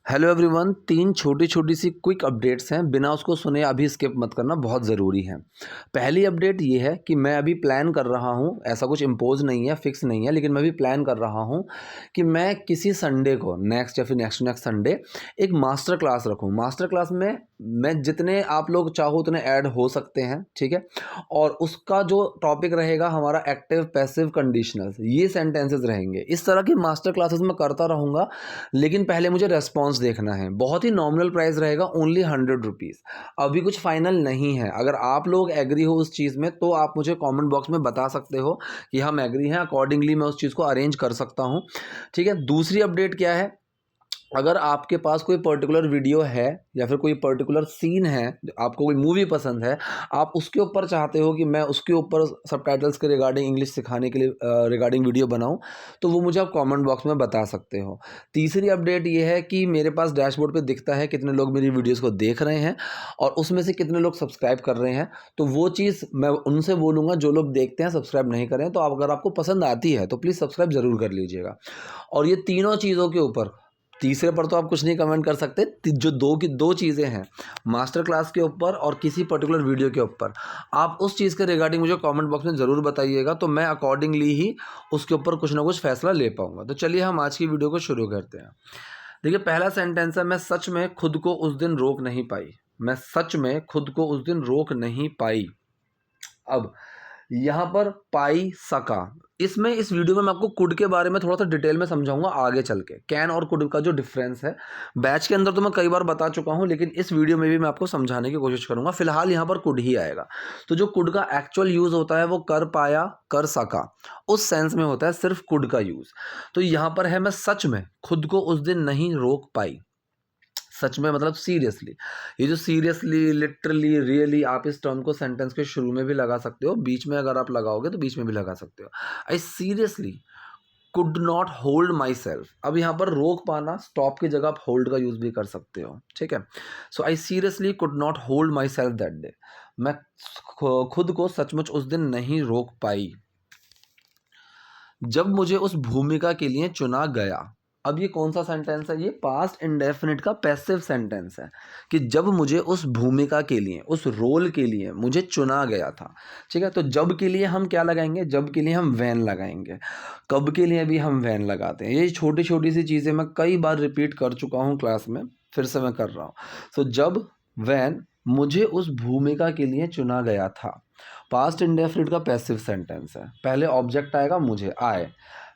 Hello everyone, 3 छोटी-छोटी सी quick updates हैं, बिना उसको सुने अभी स्किप मत करना, बहुत ज़रूरी है। पहली अपडेट ये है कि मैं अभी प्लान कर रहा हूँ, ऐसा कुछ इम्पोज़ नहीं है, फिक्स नहीं है, लेकिन मैं अभी प्लान कर रहा हूँ कि मैं किसी संडे को नेक्स्ट या फिर नेक्स्ट टू नेक्स्ट संडे एक मास्टर क्लास रखूँ। मास्टर क्लास में मैं जितने आप लोग चाहो उतने ऐड हो सकते हैं, ठीक है? और उसका जो टॉपिक रहेगा हमारा एक्टिव, पैसिव, कंडीशनल्स, ये सेंटेंसेस रहेंगे। इस तरह की मास्टर क्लासेस मैं करता रहूँगा, लेकिन पहले मुझे रेस्पॉन्स देखना है। बहुत ही नॉमिनल प्राइस रहेगा, ओनली 100 रुपीज़। अभी कुछ फाइनल नहीं है। अगर आप लोग एग्री हो उस चीज़ में तो आप मुझे कमेंट बॉक्स में बता सकते हो कि हम एग्री हैं, अकॉर्डिंगली मैं उस चीज़ को अरेंज कर सकता हूँ, ठीक है? दूसरी अपडेट क्या है, अगर आपके पास कोई पर्टिकुलर वीडियो है या फिर कोई पर्टिकुलर सीन है, आपको कोई मूवी पसंद है, आप उसके ऊपर चाहते हो कि मैं उसके ऊपर सबटाइटल्स के रिगार्डिंग इंग्लिश सिखाने के लिए रिगार्डिंग वीडियो बनाऊं, तो वो मुझे आप कमेंट बॉक्स में बता सकते हो। तीसरी अपडेट ये है कि मेरे पास डैशबोर्ड पे दिखता है कितने लोग मेरी वीडियोज़ को देख रहे हैं और उसमें से कितने लोग सब्सक्राइब कर रहे हैं। तो वो चीज़ मैं उनसे बोलूँगा, जो लोग देखते हैं सब्सक्राइब नहीं करें, तो अगर आपको पसंद आती है तो प्लीज़ सब्सक्राइब ज़रूर कर लीजिएगा। और ये तीनों चीज़ों के ऊपर, तीसरे पर तो आप कुछ नहीं कमेंट कर सकते, जो दो की दो चीज़ें हैं, मास्टर क्लास के ऊपर और किसी पर्टिकुलर वीडियो के ऊपर, आप उस चीज़ के रिगार्डिंग मुझे कमेंट बॉक्स में ज़रूर बताइएगा, तो मैं अकॉर्डिंगली ही उसके ऊपर कुछ ना कुछ फैसला ले पाऊंगा। तो चलिए हम आज की वीडियो को शुरू करते हैं। देखिए, पहला सेंटेंस है, मैं सच में खुद को उस दिन रोक नहीं पाई। मैं सच में खुद को उस दिन रोक नहीं पाई। अब यहाँ पर पाई सका, इसमें इस वीडियो में मैं आपको कुड के बारे में थोड़ा सा डिटेल में समझाऊंगा आगे चल के, कैन और कुड का जो डिफरेंस है। बैच के अंदर तो मैं कई बार बता चुका हूं, लेकिन इस वीडियो में भी मैं आपको समझाने की कोशिश करूंगा। फिलहाल यहाँ पर कुड ही आएगा। तो जो कुड का एक्चुअल यूज होता है वो कर पाया, कर सका, उस सेंस में होता है सिर्फ कुड का यूज। तो यहाँ पर है, मैं सच में खुद को उस दिन नहीं रोक पाई। सच में मतलब सीरियसली। ये जो सीरियसली, लिटरली, रियली, आप इस टर्म को सेंटेंस के शुरू में भी लगा सकते हो, बीच में अगर आप लगाओगे तो बीच में भी लगा सकते हो। आई seriously could not hold my self. अब यहाँ पर रोक पाना, स्टॉप की जगह आप होल्ड का यूज भी कर सकते हो, ठीक है? So I seriously could not hold myself that day. मैं खुद को सचमुच उस दिन नहीं रोक पाई जब मुझे उस भूमिका के लिए चुना गया। अब ये कौन सा सेंटेंस है? ये पास्ट इंडेफिनिट का पैसिव सेंटेंस है कि जब मुझे उस भूमिका के लिए, उस रोल के लिए मुझे चुना गया था, ठीक है? तो जब के लिए हम क्या लगाएंगे? जब के लिए हम वैन लगाएंगे। कब के लिए भी हम वैन लगाते हैं। ये छोटी छोटी सी चीज़ें मैं कई बार रिपीट कर चुका हूँ क्लास में, फिर से मैं कर रहा हूँ। सो जब, वैन, मुझे उस भूमिका के लिए चुना गया था। पास्ट इंडेफिनिट का पैसिव सेंटेंस है। पहले ऑब्जेक्ट आएगा, मुझे, आए,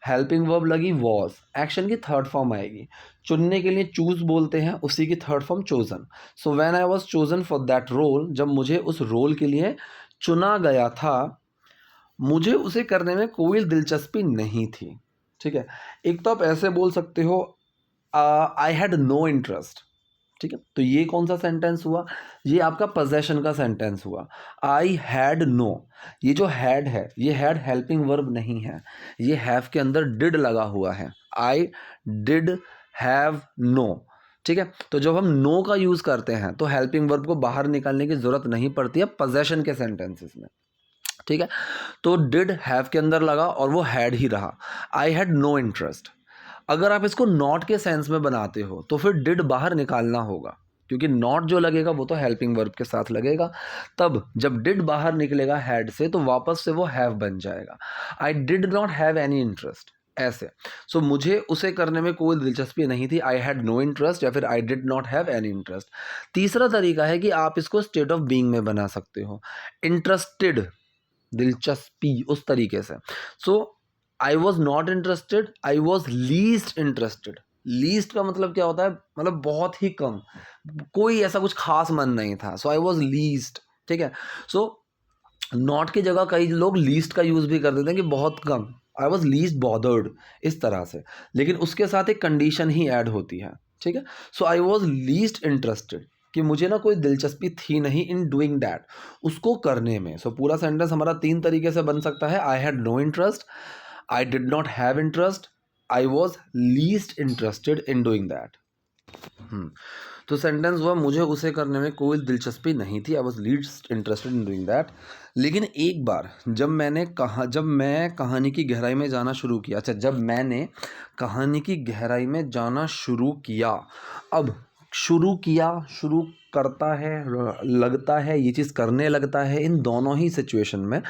हेल्पिंग वर्ब लगी वॉज, एक्शन की थर्ड फॉर्म आएगी। चुनने के लिए चूज बोलते हैं, उसी की third form chosen. So when I was chosen for that role, जब मुझे उस रोल के लिए चुना गया था, मुझे उसे करने में कोई दिलचस्पी नहीं थी, ठीक है? एक तो आप ऐसे बोल सकते हो, आई हैड नो इंटरेस्ट, ठीक है? तो ये कौन सा सेंटेंस हुआ? ये आपका पोजेशन का सेंटेंस हुआ। आई हैड नो, ये जो हैड है, ये हैड हेल्पिंग वर्ब नहीं है, ये हैव के अंदर डिड लगा हुआ है। आई डिड हैव नो, ठीक है? तो जब हम नो का यूज करते हैं तो हेल्पिंग वर्ब को बाहर निकालने की जरूरत नहीं पड़ती है पोजेशन के सेंटेंसेस में, ठीक है? तो डिड हैव के अंदर लगा और वो हैड ही रहा। I had no interest. अगर आप इसको नॉट के सेंस में बनाते हो तो फिर डिड बाहर निकालना होगा, क्योंकि नॉट जो लगेगा वो तो हेल्पिंग वर्ब के साथ लगेगा। तब जब डिड बाहर निकलेगा हैड से तो वापस से वो हैव बन जाएगा। आई did not have any interest, ऐसे। सो मुझे उसे करने में कोई दिलचस्पी नहीं थी, आई हैड नो इंटरेस्ट, या फिर आई did not have any interest. तीसरा तरीका है कि आप इसको स्टेट ऑफ बीइंग में बना सकते हो। इंटरेस्टेड, दिलचस्पी, उस तरीके से। So I was not interested, I was least interested. Least का मतलब क्या होता है? मतलब बहुत ही कम, कोई ऐसा कुछ खास मन नहीं था। सो आई वॉज लीस्ट, ठीक है? सो नॉट की जगह कई लोग लीस्ट का यूज भी कर देते हैं कि बहुत कम, आई वॉज लीस्ट बॉदर्ड, इस तरह से। लेकिन उसके साथ एक कंडीशन ही ऐड होती है, ठीक है? So I was least interested, कि मुझे ना कोई दिलचस्पी थी नहीं इन डूइंग दैट, उसको करने में। सो पूरा सेंटेंस हमारा 3 तरीके से बन सकता है। I had no interest, I did not have interest, I was least interested in doing that. तो सेंटेंस हुआ मुझे उसे करने में कोई दिलचस्पी नहीं थी, I was least interested in doing that. लेकिन एक बार जब मैं कहानी की गहराई में जाना शुरू किया, जब मैंने कहानी की गहराई में जाना शुरू किया, अब शुरू करता है, लगता है, ये चीज़ करने लगता है, इन दोनों ही सिचुएशन में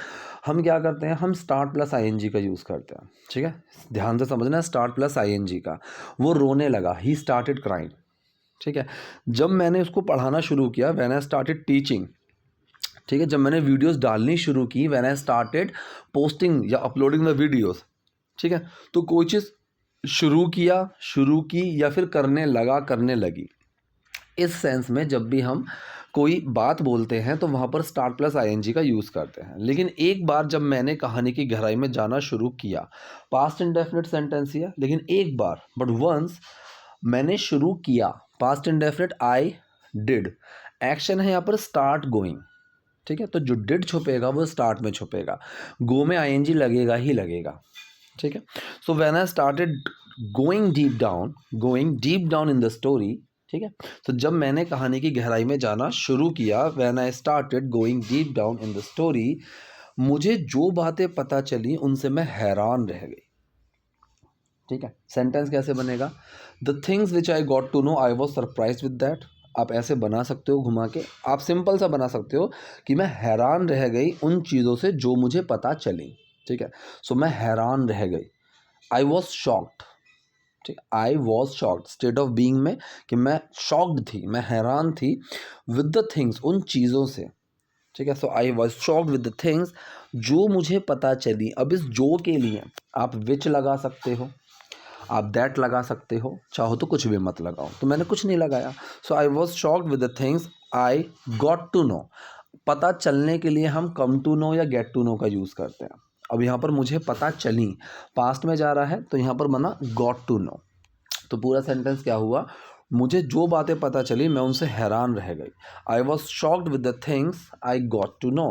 हम क्या करते हैं, हम स्टार्ट प्लस आईएनजी का यूज़ करते हैं। ठीक है, ध्यान से समझना, स्टार्ट प्लस आईएनजी का। वो रोने लगा, ही स्टार्टेड क्राइंग। ठीक है, जब मैंने उसको पढ़ाना शुरू किया, व्हेन आई स्टार्टेड टीचिंग। ठीक है, जब मैंने वीडियोस डालनी शुरू की, व्हेन आई स्टार्टेड पोस्टिंग या अपलोडिंग द वीडियोस। ठीक है, तो कोई चीज़ शुरू की या फिर करने लगी। इस सेंस में जब भी हम कोई बात बोलते हैं तो वहाँ पर स्टार्ट प्लस आईएनजी का यूज़ करते हैं। लेकिन एक बार जब मैंने कहानी की गहराई में जाना शुरू किया, पास्ट इंडेफिनिट सेंटेंस है, लेकिन एक बार, बट वंस, मैंने शुरू किया, past indefinite I did, action है यहाँ पर स्टार्ट गोइंग। ठीक है, तो जो डिड छुपेगा वो स्टार्ट में छुपेगा, गो में आईएनजी लगेगा ही लगेगा। ठीक है, सो when I started going deep down in the story. ठीक है, तो जब मैंने कहानी की गहराई में जाना शुरू किया, when I started going deep down in the story, मुझे जो बातें पता चली उनसे मैं हैरान रह गई। ठीक है, सेंटेंस कैसे बनेगा, the things which I got to know I was surprise with that. आप ऐसे बना सकते हो घुमा के, आप सिंपल सा बना सकते हो कि मैं हैरान रह गई उन चीज़ों से जो मुझे पता चली। ठीक है, सो मैं हैरान रह गई, आई वॉज शॉक्ड। ठीक, I was shocked, state of being में कि मैं शॉक्ड थी, मैं हैरान थी, विद द थिंग्स, उन चीज़ों से। ठीक है, so I was shocked with the things, जो मुझे पता चली। अब इस जो के लिए आप विच लगा सकते हो, आप दैट लगा सकते हो, चाहो तो कुछ भी मत लगाओ, तो मैंने कुछ नहीं लगाया। So I was shocked with the things I got to know. पता चलने के लिए हम कम टू नो या गेट टू नो का यूज़ करते हैं। अब यहाँ पर मुझे पता चली, पास्ट में जा रहा है, तो यहाँ पर बना गॉट टू नो। तो पूरा सेंटेंस क्या हुआ, मुझे जो बातें पता चली मैं उनसे हैरान रह गई। I was shocked with the things I got to know.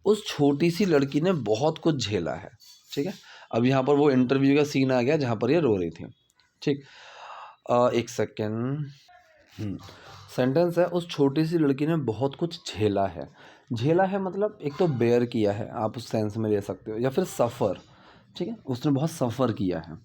उस छोटी सी लड़की ने बहुत कुछ झेला है। ठीक है, अब यहाँ पर वो इंटरव्यू का सीन आ गया जहाँ पर ये रो रही थी। ठीक, एक सेकेंड। सेंटेंस है, उस छोटी सी लड़की ने बहुत कुछ झेला है। झेला है मतलब एक तो बेयर किया है, आप उस सेंस में ले सकते हो, या फिर सफ़र। ठीक है, उसने बहुत सफ़र किया है।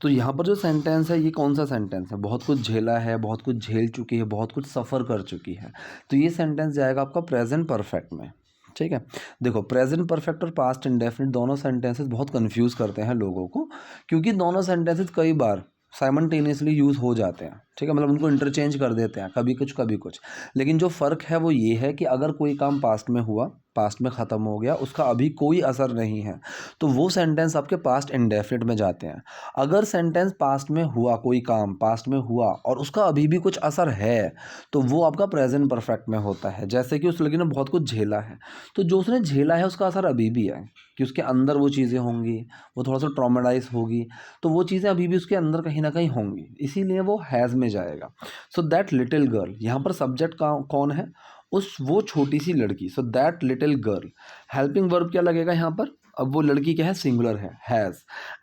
तो यहाँ पर जो सेंटेंस है, ये कौन सा सेंटेंस है, बहुत कुछ झेला है, बहुत कुछ झेल चुकी है, बहुत कुछ सफ़र कर चुकी है। तो ये सेंटेंस जाएगा आपका प्रेजेंट परफेक्ट में। ठीक है, देखो प्रेजेंट परफेक्ट और पास्ट इंडेफिनिट दोनों सेंटेंसेस बहुत कंफ्यूज करते हैं लोगों को, क्योंकि दोनों सेंटेंसेस कई बार साइमल्टेनियसली यूज़ हो जाते हैं। ठीक है, मतलब उनको इंटरचेंज कर देते हैं, कभी कुछ कभी कुछ। लेकिन जो फ़र्क है वो ये है कि अगर कोई काम पास्ट में हुआ, पास्ट में ख़त्म हो गया, उसका अभी कोई असर नहीं है, तो वो सेंटेंस आपके पास्ट इंडेफिनिट में जाते हैं। अगर सेंटेंस पास्ट में हुआ, कोई काम पास्ट में हुआ और उसका अभी भी कुछ असर है, तो वो आपका प्रेजेंट परफेक्ट में होता है। जैसे कि उस लड़की ने बहुत कुछ झेला है, तो जो उसने झेला है उसका असर अभी भी है, कि उसके अंदर वो चीज़ें होंगी, वो थोड़ा सा ट्रॉमेटाइज होगी, तो वो चीज़ें अभी भी उसके अंदर कहीं ना कहीं होंगी, इसीलिए वो हैज़ में जाएगा। सो दैट लिटिल गर्ल, यहाँ पर सब्जेक्ट कौन है, वो छोटी सी लड़की। So that little girl, helping verb क्या लगेगा यहाँ पर, अब वो लड़की क्या है, सिंगुलर है, हैज़।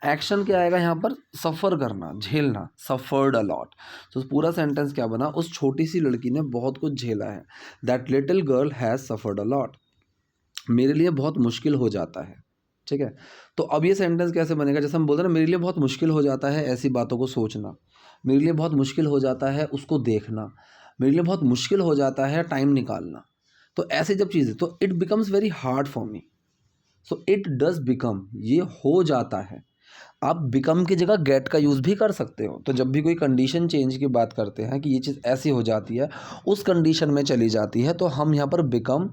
एक्शन क्या आएगा यहाँ पर, सफ़र करना, झेलना, सफ़र्ड अ लॉट। तो पूरा सेंटेंस क्या बना, उस छोटी सी लड़की ने बहुत कुछ झेला है, that little girl has suffered a lot. मेरे लिए बहुत मुश्किल हो जाता है। ठीक है, तो अब ये सेंटेंस कैसे बनेगा, जैसे हम बोलते हैं ना, मेरे लिए बहुत मुश्किल हो जाता है ऐसी बातों को सोचना, मेरे लिए बहुत मुश्किल हो जाता है उसको देखना, मेरे लिए बहुत मुश्किल हो जाता है टाइम निकालना। तो ऐसे जब चीज़ें, तो it becomes very hard for me. So it does become, ये हो जाता है। आप बिकम की जगह गेट का यूज़ भी कर सकते हो। तो जब भी कोई कंडीशन चेंज की बात करते हैं कि ये चीज़ ऐसी हो जाती है, उस कंडीशन में चली जाती है, तो हम यहाँ पर बिकम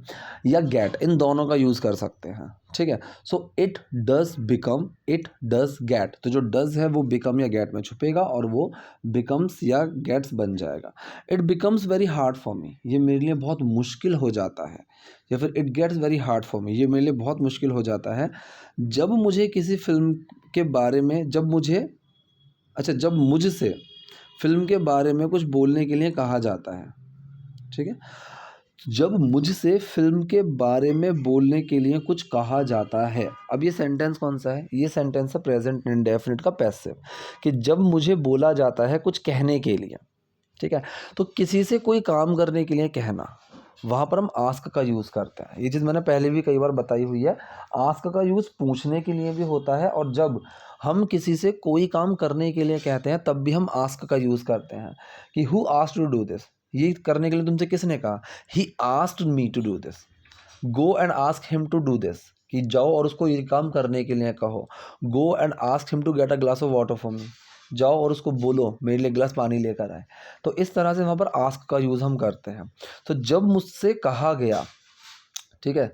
या गेट, इन दोनों का यूज़ कर सकते हैं। ठीक है, so it does become, it does get, तो जो डज है वो बिकम या गेट में छुपेगा और वो बिकम्स या गेट्स बन जाएगा। It becomes very hard for me, ये मेरे लिए बहुत मुश्किल हो जाता है, या फिर it gets very hard for me, ये मेरे लिए बहुत मुश्किल हो जाता है जब मुझे किसी फिल्म के बारे में, जब मुझसे फिल्म के बारे में कुछ बोलने के लिए कहा जाता है। ठीक है, जब मुझसे फिल्म के बारे में बोलने के लिए कुछ कहा जाता है। अब ये सेंटेंस कौन सा है, ये सेंटेंस है प्रेजेंट इंडेफिनिट का पैसिव, कि जब मुझे बोला जाता है कुछ कहने के लिए। ठीक है। तो किसी से कोई काम करने के लिए कहना, वहाँ पर हम आस्क का यूज़ करते हैं। ये चीज़ मैंने पहले भी कई बार बताई हुई है। आस्क का यूज़ पूछने के लिए भी होता है, और जब हम किसी से कोई काम करने के लिए कहते हैं तब भी हम आस्क का यूज़ करते हैं कि who asked to do this, ये करने के लिए तुमसे किसने कहा, he asked me to do this. Go and ask him to do this, कि जाओ और उसको ये काम करने के लिए कहो। Go and ask him to get a glass of water for me, जाओ और उसको बोलो मेरे लिए गिलास पानी लेकर आए। तो इस तरह से वहाँ पर आस्क का यूज़ हम करते हैं। तो जब मुझसे कहा गया, ठीक है,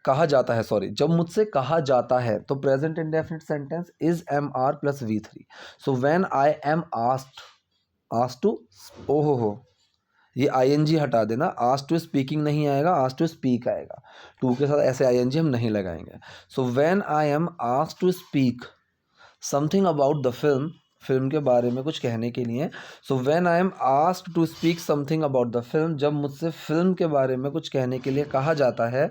कहा जाता है, सॉरी, जब मुझसे कहा जाता है तो present indefinite sentence is am are plus V3। So when I am asked to, ओहो हो, ये आईएनजी हटा देना, आस्क्ड टू स्पीकिंग नहीं आएगा, आस्क्ड टू स्पीक आएगा। टू के साथ ऐसे आईएनजी हम नहीं लगाएंगे। So when I am asked to speak something about the film, film के बारे में कुछ कहने के लिए। So when I am asked to speak something about the film, जब मुझसे फिल्म के बारे में कुछ कहने के लिए कहा जाता है,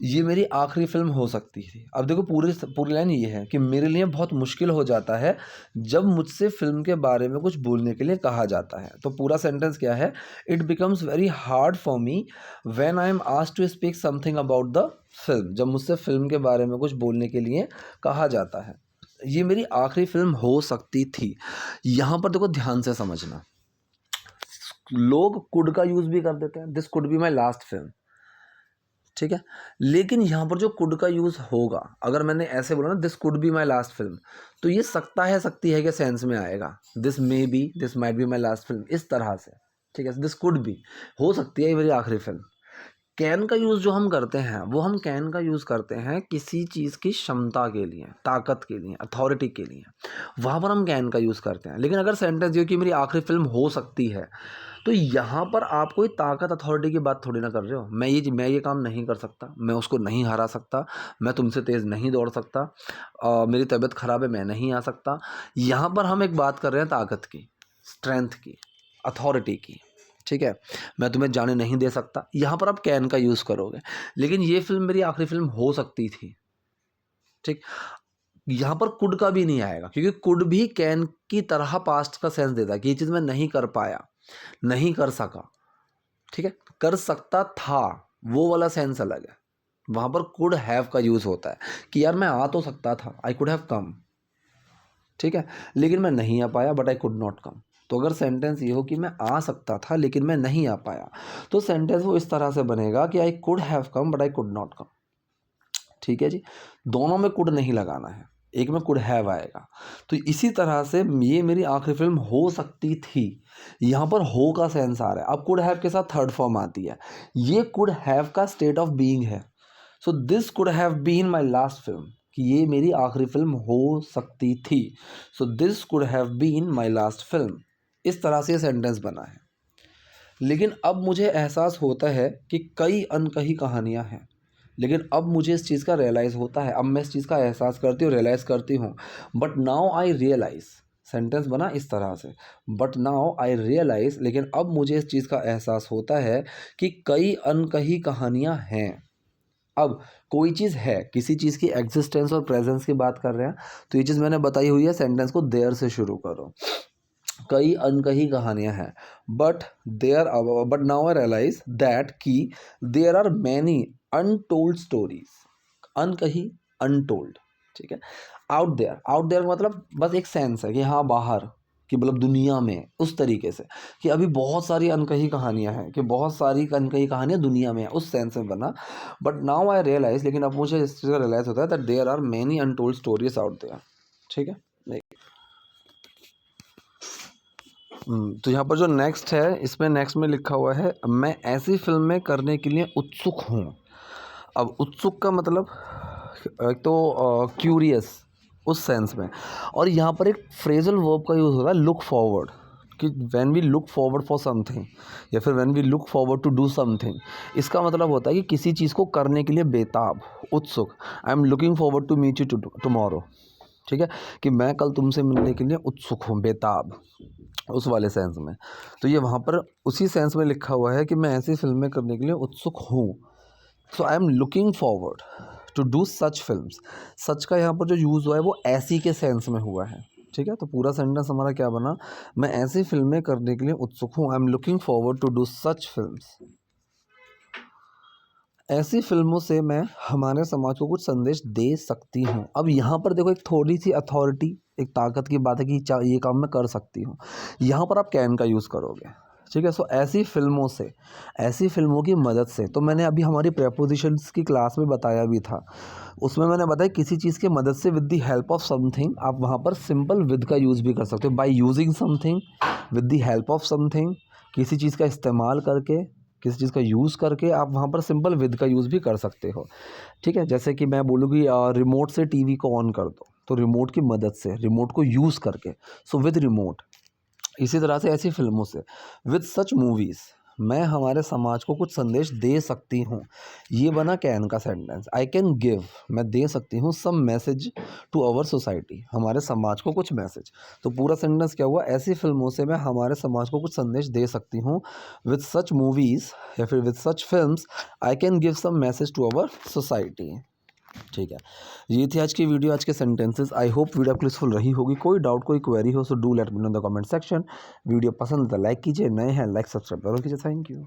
ये मेरी आखिरी फिल्म हो सकती थी। अब देखो पूरी लाइन ये है कि मेरे लिए बहुत मुश्किल हो जाता है जब मुझसे फिल्म के बारे में कुछ बोलने के लिए कहा जाता है। तो पूरा सेंटेंस क्या है, it becomes very hard for me when I am asked to speak something about the film, जब मुझसे फिल्म के बारे में कुछ बोलने के लिए कहा जाता है। ये मेरी आखिरी फिल्म हो सकती थी। यहाँ पर देखो ध्यान से समझना, लोग कुड का यूज़ भी कर देते हैं, this could be my last film, ठीक है। लेकिन यहाँ पर जो कुड का यूज़ होगा, अगर मैंने ऐसे बोला ना this could be my last film, तो ये सकता है, सकती है के सेंस में आएगा। This may be, this might be my last film, इस तरह से, ठीक है। दिस कुड बी, हो सकती है ये मेरी आखिरी फिल्म। कैन का यूज़ जो हम करते हैं, वो हम कैन का यूज़ करते हैं किसी चीज़ की क्षमता के लिए, ताकत के लिए, अथॉरिटी के लिए, वहाँ पर हम कैन का यूज़ करते हैं। लेकिन अगर सेंटेंस ये कि मेरी आखिरी फिल्म हो सकती है, तो यहाँ पर आप कोई ताकत अथॉरिटी की बात थोड़ी ना कर रहे हो। मैं ये काम नहीं कर सकता, मैं उसको नहीं हरा सकता, मैं तुमसे तेज़ नहीं दौड़ सकता, मेरी तबीयत ख़राब है, मैं नहीं आ सकता। यहाँ पर हम एक बात कर रहे हैं ताकत की, स्ट्रेंथ की, अथॉरिटी की, ठीक है। मैं तुम्हें जाने नहीं दे सकता, यहाँ पर आप कैन का यूज़ करोगे। लेकिन ये फिल्म मेरी आखिरी फिल्म हो सकती थी, ठीक। यहाँ पर कुड का भी नहीं आएगा, क्योंकि कुड भी कैन की तरह पास्ट का सेंस देता है कि ये चीज़ मैं नहीं कर पाया, नहीं कर सका, ठीक है। कर सकता था, वो वाला सेंस अलग है। वहाँ पर कुड हैव का यूज़ होता है कि यार मैं आ तो सकता था, आई कुड हैव कम, ठीक है, लेकिन मैं नहीं आ पाया, but I could not come. तो अगर सेंटेंस ये हो कि मैं आ सकता था लेकिन मैं नहीं आ पाया, तो सेंटेंस वो इस तरह से बनेगा कि I could have come but I could not come, ठीक है जी। दोनों में कुड नहीं लगाना है, एक में कुड हैव आएगा। तो इसी तरह से ये मेरी आखिरी फिल्म हो सकती थी, यहाँ पर हो का सेंस आ रहा है। अब कुड हैव के साथ थर्ड फॉर्म आती है, ये कुड हैव का स्टेट ऑफ बीइंग है। So this could have been my last film, कि ये मेरी आखिरी फिल्म हो सकती थी। So this could have been my last film, इस तरह से ये सेंटेंस बना है। लेकिन अब मुझे एहसास होता है कि कई अनकही कहानियाँ हैं, लेकिन अब मुझे इस चीज़ का रियलाइज़ होता है, अब मैं इस चीज़ का एहसास करती हूँ, रियलाइज़ करती हूँ। But now I realise, sentence बना इस तरह से, बट नाउ आई रियलाइज़, लेकिन अब मुझे इस चीज़ का एहसास होता है कि कई अनकही कहानियाँ हैं। अब कोई चीज़ है, किसी चीज़ की एग्जिस्टेंस और प्रेजेंस की बात कर रहे हैं, तो ये चीज़ मैंने बताई हुई है, सेंटेंस को देयर से शुरू करो। कई अनकही कहानियां हैं, but now I realise that कि there are many untold stories, अनकही, अनटोल्ड, ठीक है। आउट देयर मतलब बस एक सेंस है कि हाँ बाहर, कि मतलब दुनिया में, उस तरीके से कि अभी बहुत सारी अनकही कहानियां हैं, कि बहुत सारी अनकही कहानियां दुनिया में है, उस सेंस में बना। बट नाउ आई रियलाइज, लेकिन अब मुझे इस चीज़ का रियलाइज होता है that there are many untold stories out there, ठीक है। तो यहाँ पर जो नेक्स्ट है, इसमें नेक्स्ट में लिखा हुआ है, मैं ऐसी फिल्में करने के लिए उत्सुक हूँ। अब उत्सुक का मतलब एक तो क्यूरियस, उस सेंस में, और यहाँ पर एक फ्रेजल वर्ब का यूज़ होता है लुक फॉरवर्ड, कि when we look forward for something, या फिर when we look forward to do something, इसका मतलब होता है कि किसी चीज़ को करने के लिए बेताब, उत्सुक। I am looking forward to meet you tomorrow, ठीक है, कि मैं कल तुमसे मिलने के लिए उत्सुक हूँ, बेताब, उस वाले सेंस में। तो ये वहाँ पर उसी सेंस में लिखा हुआ है कि मैं ऐसी फिल्में करने के लिए उत्सुक हूँ। So I am looking forward to do such films. Such का यहाँ पर जो यूज़ हुआ है वो ऐसी के सेंस में हुआ है, ठीक है, तो पूरा सेंटेंस हमारा क्या बना, मैं ऐसी फिल्में करने के लिए उत्सुक हूँ, I am looking forward to do such films. ऐसी फिल्मों से मैं हमारे समाज को कुछ संदेश दे सकती हूँ। अब यहाँ पर देखो एक थोड़ी सी अथॉरिटी, एक ताकत की बात है कि ये काम मैं कर सकती हूँ। यहाँ पर आप कैन का यूज़ करोगे, ठीक है। सो ऐसी फिल्मों से, ऐसी फिल्मों की मदद से, तो मैंने अभी हमारी प्रेपोजिशंस की क्लास में बताया भी था, उसमें मैंने बताया किसी चीज़ की मदद से, with the help of something, आप वहाँ पर सिंपल विद का यूज़ भी कर सकते हो, by using something, with the help of something, किसी चीज़ का इस्तेमाल करके, किसी चीज़ का यूज़ करके आप वहाँ पर सिंपल विद का यूज़ भी कर सकते हो, ठीक है। जैसे कि मैं बोलूँ कि रिमोट से टीवी को ऑन कर दो, तो रिमोट की मदद से, रिमोट को यूज़ करके, सो विद रिमोट। इसी तरह से ऐसी फिल्मों से, विद सच मूवीज़, मैं हमारे समाज को कुछ संदेश दे सकती हूँ। ये बना कैन का सेंटेंस। आई कैन गिव, मैं दे सकती हूँ, some message to our society, हमारे समाज को कुछ मैसेज। तो पूरा सेंटेंस क्या हुआ, ऐसी फिल्मों से मैं हमारे समाज को कुछ संदेश दे सकती हूँ। विद सच मूवीज़ या फिर with such films I can give some message to our society, ठीक है। ये थी आज की वीडियो, आज के सेंटेंसेस। आई होप वीडियो आपको यूजफुल रही होगी। कोई डाउट, कोई क्वेरी हो, so do let me know in the comment section. Video पसंद है तो लाइक कीजिए, नए हैं लाइक सब्सक्राइब जरूर कीजिए। Thank you.